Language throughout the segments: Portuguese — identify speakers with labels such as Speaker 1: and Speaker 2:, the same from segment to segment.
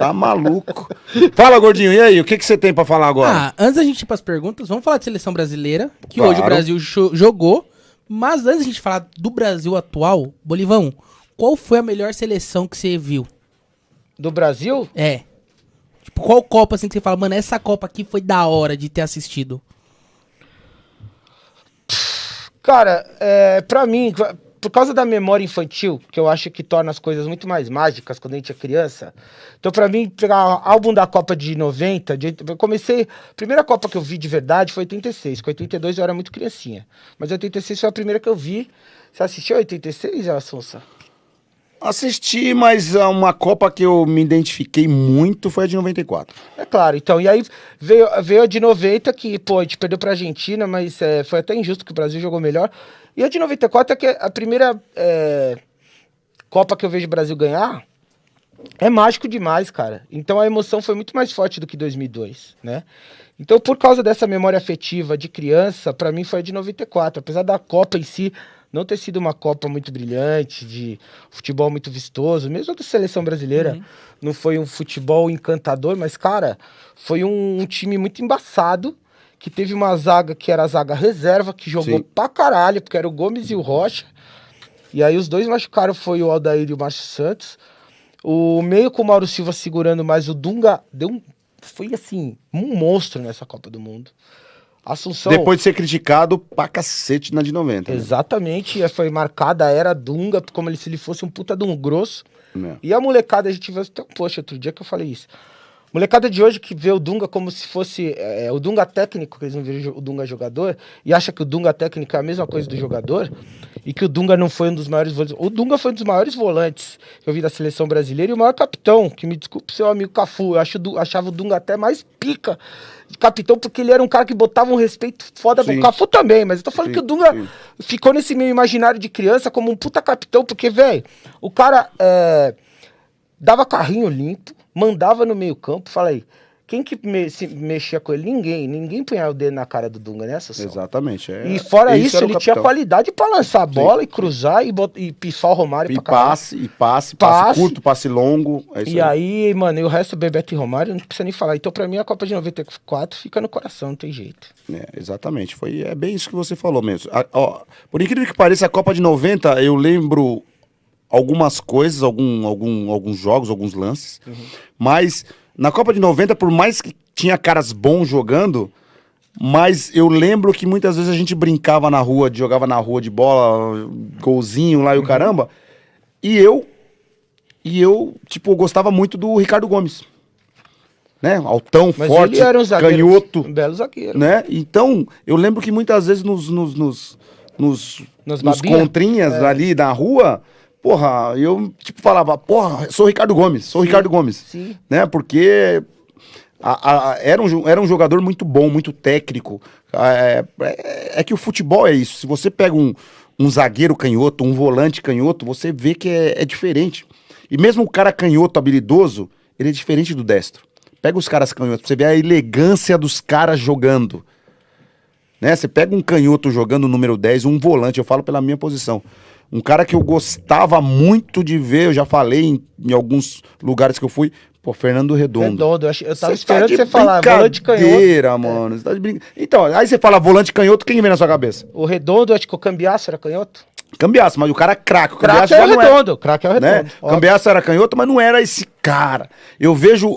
Speaker 1: Tá maluco. Fala, gordinho, e aí, o que você tem pra falar agora?
Speaker 2: Antes da gente ir pras perguntas, vamos falar de seleção brasileira, que
Speaker 1: Claro.
Speaker 2: hoje o Brasil jogou, mas antes da gente falar do Brasil atual, Bolivão, qual foi a melhor seleção que você viu?
Speaker 3: Do Brasil?
Speaker 2: É. Tipo, qual Copa assim que você fala, mano, essa Copa aqui foi da hora de ter assistido?
Speaker 3: Cara, pra mim, por causa da memória infantil, que eu acho que torna as coisas muito mais mágicas quando a gente é criança. Então, pra mim, pegar álbum da Copa de 90, eu comecei... A primeira Copa que eu vi de verdade foi 86. Com 82 eu era muito criancinha. Mas 86 foi a primeira que eu vi. Você assistiu a 86, Assunção?
Speaker 1: Assisti, mas uma Copa que eu me identifiquei muito foi a de 94.
Speaker 3: É claro, então, e aí veio a de 90, que, pô, a gente perdeu pra Argentina, mas foi até injusto que o Brasil jogou melhor. E a de 94 é que a primeira Copa que eu vejo o Brasil ganhar é mágico demais, cara. Então a emoção foi muito mais forte do que 2002, né? Então, por causa dessa memória afetiva de criança, pra mim foi a de 94. Apesar da Copa em si não ter sido uma Copa muito brilhante, de futebol muito vistoso, mesmo da seleção brasileira, não foi um futebol encantador, mas, cara, foi um time muito embaçado, que teve uma zaga que era a zaga reserva, que jogou
Speaker 1: Sim.
Speaker 3: pra caralho, porque era o Gomes e o Rocha, e aí os dois machucaram, foi o Aldair e o Márcio Santos. O meio com o Mauro Silva segurando, mas o Dunga foi assim, um monstro nessa Copa do Mundo. Assunção...
Speaker 1: Depois de ser criticado pra cacete na de 90.
Speaker 3: Exatamente, foi marcada a era Dunga, como se ele fosse um puta de um grosso.
Speaker 1: Né?
Speaker 3: E a molecada, a gente viu até, poxa, outro dia que eu falei isso. Molecada de hoje que vê o Dunga como se fosse o Dunga técnico, que eles não viram o Dunga jogador, e acha que o Dunga técnico é a mesma coisa do jogador, e que o Dunga não foi um dos maiores volantes. O Dunga foi um dos maiores volantes que eu vi da seleção brasileira, e o maior capitão, que me desculpe seu amigo Cafu, eu achava o Dunga até mais pica de capitão, porque ele era um cara que botava um respeito foda pro Cafu também, mas eu tô falando que o Dunga ficou nesse meio imaginário de criança como um puta capitão, porque, velho, o cara dava carrinho limpo, mandava no meio campo, falei, quem que se mexia com ele? Ninguém punha o dedo na cara do Dunga, né, Sassão?
Speaker 1: Exatamente.
Speaker 3: E fora isso,
Speaker 1: era o
Speaker 3: ele tinha
Speaker 1: capitão.
Speaker 3: qualidade pra lançar a bola e cruzar e pifar o Romário pra caralho.
Speaker 1: Passe curto, passe longo. É isso
Speaker 3: E aí, mano, e o resto, Bebeto e Romário, não precisa nem falar. Então, pra mim, a Copa de 94 fica no coração, não tem jeito.
Speaker 1: Exatamente. É bem isso que você falou mesmo. Por incrível que pareça, a Copa de 90, eu lembro algumas coisas, alguns jogos, alguns lances, mas na Copa de 90, por mais que tinha caras bons jogando, mas eu lembro que muitas vezes a gente brincava na rua, jogava na rua de bola, golzinho lá e o caramba, e eu, tipo, gostava muito do Ricardo Gomes, né? Altão,
Speaker 3: Mas
Speaker 1: forte,
Speaker 3: ele era um zagueiro,
Speaker 1: canhoto,
Speaker 3: um belo zagueiro.
Speaker 1: né? Então, eu lembro que muitas vezes nos
Speaker 3: babinha?
Speaker 1: contrinhas ali na rua, porra, eu tipo falava, porra, sou o Ricardo Gomes,
Speaker 3: Sim.
Speaker 1: né? Porque era um jogador muito bom, muito técnico. É que o futebol é isso. Se você pega um zagueiro canhoto, um volante canhoto, você vê que é diferente. E mesmo o cara canhoto habilidoso, ele é diferente do destro. Pega os caras canhotos, você vê a elegância dos caras jogando. Né? Você pega um canhoto jogando o número 10, um volante, eu falo pela minha posição. Um cara que eu gostava muito de ver, eu já falei em alguns lugares que eu fui, pô, Fernando Redondo.
Speaker 3: Eu tava esperando você falar, volante
Speaker 1: canhoto. Mano. Você tá de brincadeira. Então, aí você fala volante canhoto, quem vem na sua cabeça?
Speaker 3: O Redondo, acho que o Cambiasso era canhoto.
Speaker 1: Cambiaço, mas o cara é craque.
Speaker 3: Craque é o Redondo, craque é o
Speaker 1: Né?
Speaker 3: Redondo.
Speaker 1: Cambiaço era canhoto, mas não era esse cara. Eu vejo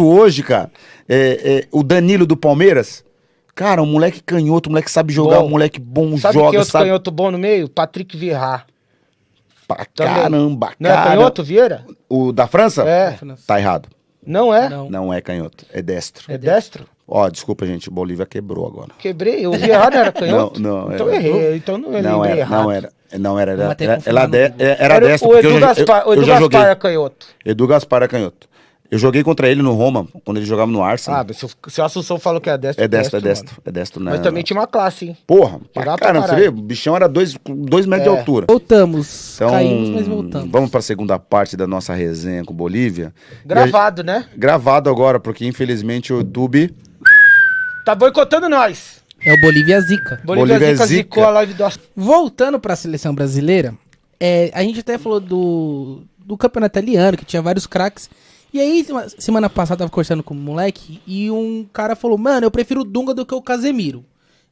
Speaker 1: hoje, cara, o Danilo do Palmeiras. Cara, um moleque canhoto, um moleque que sabe jogar,
Speaker 3: Bom.
Speaker 1: um moleque bom,
Speaker 3: Sabe
Speaker 1: joga,
Speaker 3: quem outro
Speaker 1: sabe...
Speaker 3: canhoto bom no meio? Patrick Vieira.
Speaker 1: Pra
Speaker 3: Também.
Speaker 1: caramba,
Speaker 3: Não é canhoto, Vieira?
Speaker 1: O da França?
Speaker 3: É.
Speaker 1: Tá errado.
Speaker 3: Não é?
Speaker 1: Não é canhoto, é destro.
Speaker 3: É destro?
Speaker 1: Ó, desculpa, gente, Bolívia quebrou agora.
Speaker 3: Quebrei. O Vieira não era canhoto?
Speaker 1: Não,
Speaker 3: Então
Speaker 1: era.
Speaker 3: errei. Então não lembrei errado.
Speaker 1: Não era.
Speaker 2: Vamos até
Speaker 1: Era
Speaker 2: confirmar no
Speaker 1: destro,
Speaker 3: O
Speaker 1: porque
Speaker 3: Edu Gaspar, o
Speaker 1: eu
Speaker 3: Edu
Speaker 1: já joguei.
Speaker 3: Gaspar é canhoto.
Speaker 1: Edu Gaspar é canhoto. Eu joguei contra ele no Roma, quando ele jogava no Arsenal.
Speaker 3: Ah, mas se o Assunção falou que é destro,
Speaker 1: É destro,
Speaker 3: mano.
Speaker 1: É destro, né?
Speaker 3: Mas também tinha uma classe, hein?
Speaker 1: Porra, pra
Speaker 3: Jogava pra
Speaker 1: caramba, você
Speaker 3: caralho.
Speaker 1: vê? O bichão era 2 metros de altura.
Speaker 2: Voltamos.
Speaker 1: Então,
Speaker 2: Caímos, mas voltamos.
Speaker 1: vamos pra segunda parte da nossa resenha com Bolívia.
Speaker 3: Gravado, né?
Speaker 1: Gravado agora, porque infelizmente o YouTube...
Speaker 3: Tá boicotando nós.
Speaker 2: É o Bolívia Zica.
Speaker 3: Bolívia
Speaker 1: Bolívia
Speaker 3: Zica
Speaker 1: zica.
Speaker 3: zicou a live do Assunção.
Speaker 2: Voltando pra seleção brasileira, a gente até falou do campeonato italiano, que tinha vários craques. E aí, semana passada, eu tava conversando com um moleque e um cara falou, mano, eu prefiro o Dunga do que o Casemiro.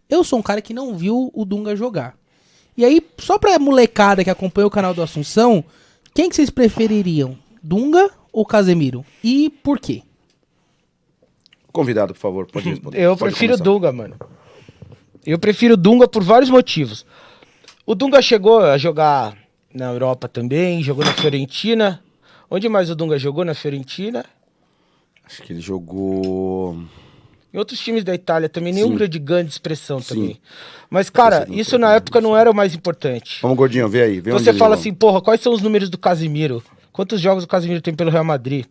Speaker 2: Eu sou um cara que não viu o Dunga jogar. E aí, só pra molecada que acompanha o canal do Assunção, quem que vocês prefeririam? Dunga ou Casemiro? E por quê?
Speaker 1: Convidado, por favor, pode responder.
Speaker 3: Eu prefiro o Dunga, mano. Eu prefiro o Dunga por vários motivos. O Dunga chegou a jogar na Europa também, jogou na Fiorentina. Onde mais o Dunga jogou? Na Fiorentina?
Speaker 1: Acho que ele jogou...
Speaker 3: Em outros times da Itália também, nenhum grande ganho de expressão também. Mas,
Speaker 1: Eu
Speaker 3: cara,
Speaker 1: sei, não
Speaker 3: isso
Speaker 1: sei,
Speaker 3: na
Speaker 1: não
Speaker 3: época não era o mais importante.
Speaker 1: Vamos, Gordinho, vê aí. Vê onde
Speaker 3: Você
Speaker 1: ele
Speaker 3: fala
Speaker 1: jogou.
Speaker 3: assim, porra, quais são os números do Casemiro? Quantos jogos o Casemiro tem pelo Real Madrid?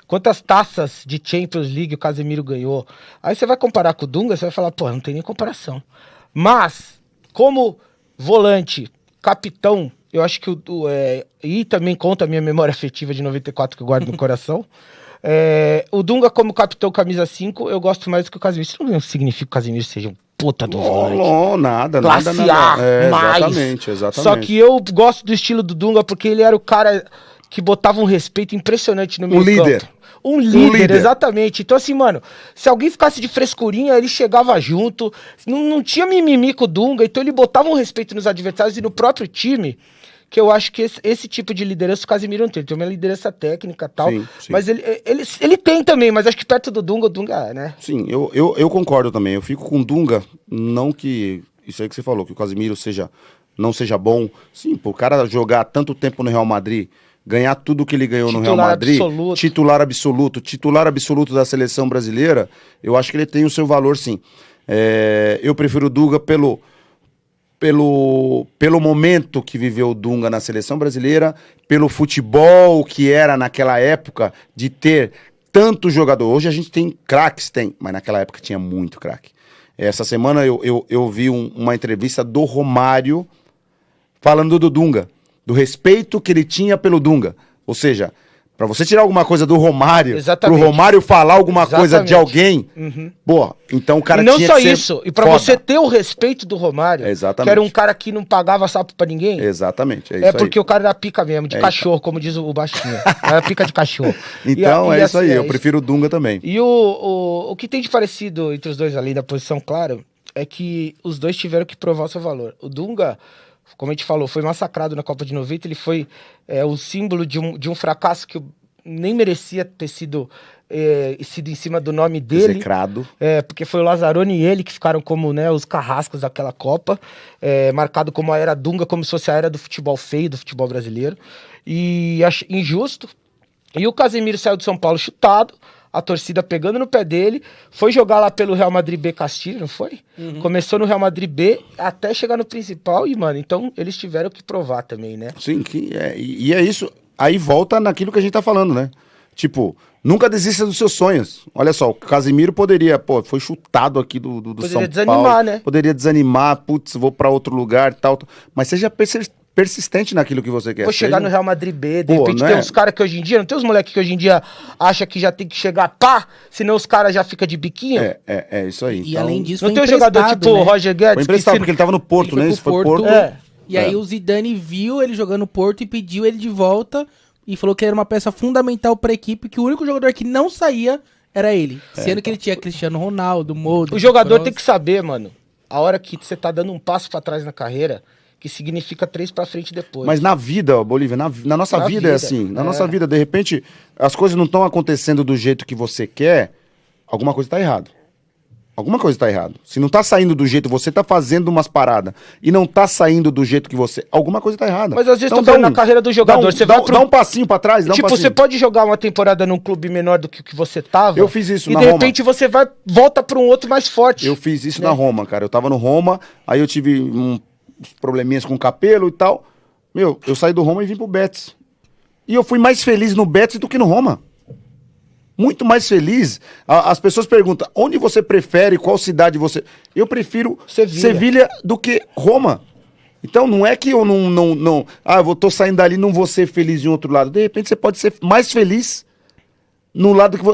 Speaker 3: Quantas taças de Champions League o Casemiro ganhou? Aí você vai comparar com o Dunga, você vai falar, pô, não tem nem comparação. Mas, como volante, capitão, eu acho que e também conta a minha memória afetiva de 94 que eu guardo no coração. O Dunga como capitão camisa 5, eu gosto mais do que o Casemiro. Isso não significa que o Casemiro seja um puta do volante.
Speaker 1: Não, nada.
Speaker 3: Classe A, mais.
Speaker 1: Exatamente.
Speaker 3: Só que eu gosto do estilo do Dunga porque ele era o cara que botava um respeito impressionante no meio
Speaker 1: líder.
Speaker 3: campo. Um líder, exatamente. Então assim, mano, se alguém ficasse de frescurinha, ele chegava junto. Não tinha mimimi com o Dunga, então ele botava um respeito nos adversários e no próprio time, que eu acho que esse tipo de liderança o Casemiro não tem. Ele tem uma liderança técnica e tal.
Speaker 1: Sim.
Speaker 3: Mas ele tem também, mas acho que perto do Dunga, o Dunga, né?
Speaker 1: Sim, eu concordo também. Eu fico com o Dunga, não que... Isso aí que você falou, que o Casemiro não seja bom. Sim, pô, o cara jogar tanto tempo no Real Madrid, ganhar tudo que ele ganhou no Real Madrid, titular absoluto da seleção brasileira, eu acho que ele tem o seu valor, sim. Eu prefiro o Dunga pelo momento que viveu o Dunga na seleção brasileira, pelo futebol que era naquela época, de ter tanto jogador. Hoje a gente tem craques, mas naquela época tinha muito craque. Essa semana eu vi uma entrevista do Romário falando do Dunga, do respeito que ele tinha pelo Dunga. Ou seja, pra você tirar alguma coisa do Romário, pro Romário falar alguma coisa de alguém, pô, então o cara
Speaker 3: tinha
Speaker 1: que ser
Speaker 3: E não só isso, e pra você ter o respeito do Romário,
Speaker 1: exatamente,
Speaker 3: que era um cara que não pagava sapo pra ninguém.
Speaker 1: Exatamente, é isso
Speaker 3: porque
Speaker 1: aí.
Speaker 3: O cara era pica mesmo, de cachorro, como diz o baixinho. Era pica de cachorro.
Speaker 1: Então é isso aí, eu prefiro o Dunga também.
Speaker 3: E o que tem de parecido entre os dois ali da posição, claro, é que os dois tiveram que provar o seu valor. O Dunga, como a gente falou, foi massacrado na Copa de 90, ele foi o símbolo de um fracasso que nem merecia ter sido em cima do nome dele.
Speaker 1: Execrado.
Speaker 3: Porque foi o Lazzaroni e ele que ficaram como, né, os carrascos daquela Copa, marcado como a era Dunga, como se fosse a era do futebol feio, do futebol brasileiro. E acho injusto. E o Casemiro saiu do São Paulo chutado, a torcida pegando no pé dele, foi jogar lá pelo Real Madrid B Castilho, não foi? Começou no Real Madrid B até chegar no principal e, mano, então eles tiveram que provar também, né?
Speaker 1: Sim, e é isso. Aí volta naquilo que a gente tá falando, né? Tipo, nunca desista dos seus sonhos. Olha só, o Casemiro poderia, foi chutado aqui do São Paulo.
Speaker 3: Poderia desanimar, né?
Speaker 1: Poderia desanimar, putz, vou pra outro lugar e tal. Mas seja persistente naquilo que você quer.
Speaker 3: Vou chegar no Real Madrid B, de repente tem uns caras que hoje em dia, não tem os moleques que hoje em dia acham que já tem que chegar pá, senão os caras já ficam de biquinho?
Speaker 1: É isso aí.
Speaker 2: E além disso,
Speaker 3: não tem um jogador tipo o Roger Guedes?
Speaker 1: Foi emprestado, porque ele tava no Porto, né?
Speaker 2: Isso foi Porto. E aí o Zidane viu ele jogando no Porto e pediu ele de volta e falou que ele era uma peça fundamental pra equipe, que o único jogador que não saía era ele. Sendo que ele tinha Cristiano Ronaldo, Modric.
Speaker 3: O jogador tem que saber, mano, a hora que você tá dando um passo pra trás na carreira, que significa 3 pra frente depois.
Speaker 1: Mas na vida, Bolívia, na nossa vida é assim. Na nossa vida, de repente, as coisas não estão acontecendo do jeito que você quer, alguma coisa tá errada. Alguma coisa tá errada. Se não tá saindo do jeito, você tá fazendo umas paradas e não tá saindo do jeito que você... Alguma coisa tá errada.
Speaker 3: Mas às vezes então, na carreira do jogador, você vai
Speaker 1: dá um passinho pra trás,
Speaker 3: tipo, você pode jogar uma temporada num clube menor do que o que você tava.
Speaker 1: Eu fiz isso
Speaker 3: na
Speaker 1: Roma.
Speaker 3: E de repente você volta pra um outro mais forte.
Speaker 1: Eu fiz isso na Roma, cara. Eu tava no Roma, aí eu tive probleminhas com o Capello e tal. Eu saí do Roma e vim pro Betis. E eu fui mais feliz no Betis do que no Roma. Muito mais feliz. As pessoas perguntam, onde você prefere, qual cidade você... Eu prefiro Sevilha do que Roma. Então não é que eu não eu tô saindo dali, não vou ser feliz em outro lado. De repente você pode ser mais feliz no lado que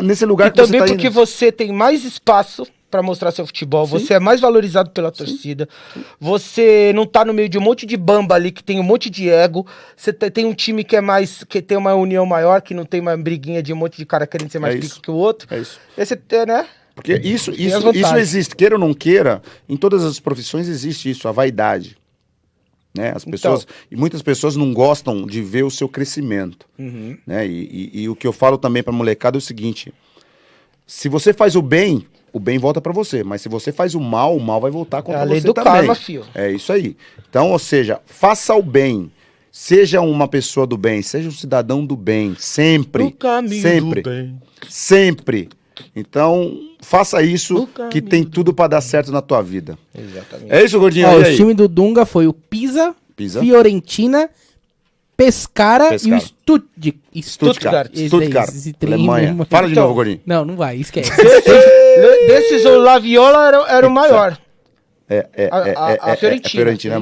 Speaker 1: nesse lugar que você tá indo.
Speaker 3: E também porque você tem mais espaço pra mostrar seu futebol, você é mais valorizado pela torcida, você não tá no meio de um monte de bamba ali, que tem um monte de ego, você tem um time que é mais, que tem uma união maior, que não tem uma briguinha de um monte de cara querendo ser mais pico que o outro.
Speaker 1: É isso.
Speaker 3: Esse, né?
Speaker 1: Porque isso
Speaker 3: vantagens.
Speaker 1: existe, queira ou não queira, em todas as profissões existe isso, a vaidade. Né? As pessoas, e muitas pessoas não gostam de ver o seu crescimento. Né? E o que eu falo também pra molecada é o seguinte, se você faz o bem volta pra você, mas se você faz o mal vai voltar contra
Speaker 3: É a lei
Speaker 1: você
Speaker 3: do
Speaker 1: também.
Speaker 3: karma, fio.
Speaker 1: É isso aí. Então, ou seja, faça o bem, seja uma pessoa do bem, seja um cidadão do bem, sempre,
Speaker 3: No caminho
Speaker 1: sempre,
Speaker 3: do bem.
Speaker 1: sempre. Então, faça isso que tem tudo pra dar certo na tua vida.
Speaker 3: Exatamente.
Speaker 1: É isso, Gordinho?
Speaker 2: Ó,
Speaker 1: E
Speaker 2: o
Speaker 1: aí?
Speaker 2: time do Dunga foi o Pisa,
Speaker 1: Pisa.
Speaker 2: Fiorentina, Pescara e o
Speaker 1: Stuttgart.
Speaker 2: Esse trem
Speaker 1: Alemanha.
Speaker 2: não-
Speaker 1: Fala de
Speaker 3: Então,
Speaker 1: novo, Gordinho.
Speaker 2: Não vai, esquece.
Speaker 3: Desses, o Laviola era o maior.
Speaker 1: A
Speaker 3: A Fiorentina.
Speaker 1: Fiorentina.